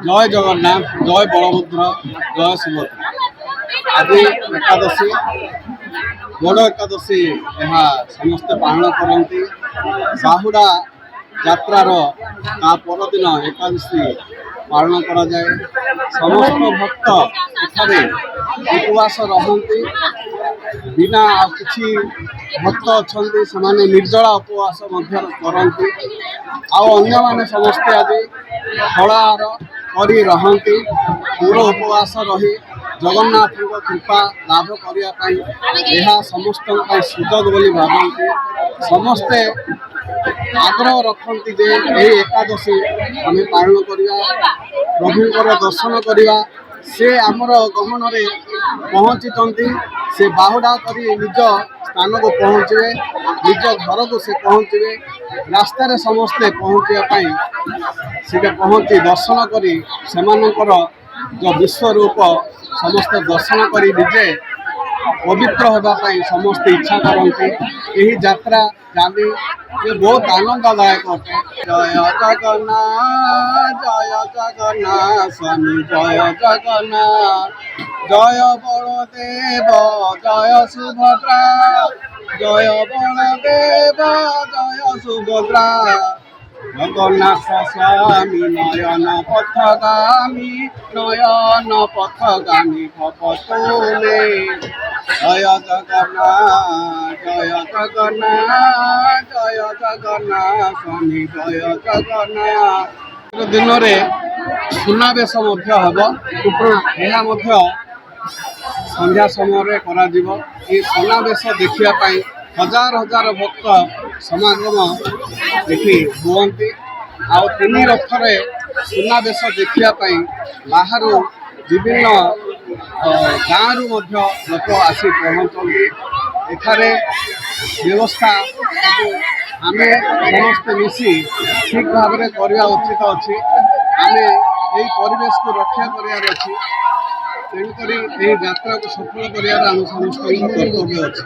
জয় জগন্নাথ, জয় বলভদ্র, জয় সুভদ্রা। ଆଜି ଏକାଦଶୀ, ବଡ଼ ଏକାଦଶୀ ଏହା ସମସ୍ତେ ପାଳନ କରନ୍ତି। ବାହୁଡ଼ା ଯାତ୍ରାର ତା ପରଦିନ ଏକାଦଶୀ ପାଳନ କରାଯାଏ। ସମସ୍ତ ଭକ୍ତ ଏଠାରେ ଉପବାସ ରହନ୍ତି। ବିନା ଆଉ କିଛି ଭକ୍ତ ଅଛନ୍ତି ସେମାନେ ନିର୍ଜଳା ଉପବାସ ମଧ୍ୟ କରନ୍ତି। ଆଉ ଅନ୍ୟମାନେ ସମସ୍ତେ ଆଜି ଫଳାହାର କରି ରହନ୍ତି। ପୁର ଉପବାସ ରହି ଜଗନ୍ନାଥଙ୍କ କୃପା ଲାଭ କରିବା ପାଇଁ ଏହା ସମସ୍ତଙ୍କ ପାଇଁ ସୁଯୋଗ ବୋଲି ଭାବନ୍ତି। ସମସ୍ତେ ଆଗ୍ରହ ରଖନ୍ତି ଯେ ଏହି ଏକାଦଶୀ ଆମେ ପାଳନ କରିବା, ପ୍ରଭୁଙ୍କର ଦର୍ଶନ କରିବା। ସେ ଆମର ଗହଣରେ ପହଞ୍ଚିଛନ୍ତି। ସେ ବାହୁଡ଼ା କରି ନିଜ ସ୍ଥାନକୁ ପହଞ୍ଚିବେ, ନିଜ ଘରକୁ ସେ ପହଞ୍ଚିବେ। ରାସ୍ତାରେ ସମସ୍ତେ ପହଞ୍ଚିବା ପାଇଁ ସେଠି ପହଞ୍ଚି ଦର୍ଶନ କରି ସେମାନଙ୍କର ଯେଉଁ ବିଶ୍ୱରୂପ ସମସ୍ତେ ଦର୍ଶନ କରି ନିଜେ ପବିତ୍ର ହେବା ପାଇଁ ସମସ୍ତେ ଇଚ୍ଛା କରନ୍ତି। ଏହି ଯାତ୍ରା ଜାଣି ବହୁତ ଆନନ୍ଦଦାୟକ ଅଟେ। ଜୟ ଜଗନ୍ନାଥ, ଜୟ ଜଗନ୍ନାଥ ସ୍ୱାମୀ, ଜୟ ଜଗନ୍ନାଥ, ଜୟ ବଳଦେବ, ଜୟ ସୁଭଦ୍ରା, ଜୟ ବଳଦେବ, ଜୟ ସୁଭଦ୍ରା। ଜଗନ୍ନାଥ ସ୍ୱାମୀ ନୟନ ପଥଗାମୀ, ନୟନ ପଥଗାମୀ ଭବ ତୁମେ। ଜୟ ଜଗନ୍ନାଥ, ଜୟ ଜଗନ୍ନାଥ, ଜୟ ଜଗନ୍ନାଥ ସ୍ୱାମୀ, ଜୟ ଜଗନ୍ନାଥ। ଦିନରେ ସୁନାବେଶ ମଧ୍ୟ ହେବ। ଏହା ମଧ୍ୟ ସନ୍ଧ୍ୟା ସମୟରେ କରାଯିବ। ଏହି ସୁନାବେଶ ଦେଖିବା ପାଇଁ ହଜାର ହଜାର ଭକ୍ତ ସମାଗମ ଦେଖି ହୁଅନ୍ତି। ଆଉ ତିନି ରଥରେ ସୁନାବେଶ ଦେଖିବା ପାଇଁ ବାହାରୁ ବିଭିନ୍ନ ଗାଁରୁ ମଧ୍ୟ ଲୋକ ଆସି ପହଞ୍ଚନ୍ତି। ଏଠାରେ ବ୍ୟବସ୍ଥା ସବୁ ଆମେ ସମସ୍ତେ ମିଶି ଠିକ୍ ଭାବରେ କରିବା ଉଚିତ ଅଛି। ଆମେ ଏହି ପରିବେଶକୁ ରକ୍ଷା କରିବାର ଅଛି। ତେଣୁକରି ଏହି ଯାତ୍ରାକୁ ସଫଳ କରିବାର ଆମ ସମସ୍ତଙ୍କର କର୍ତ୍ତବ୍ୟ ଅଛି।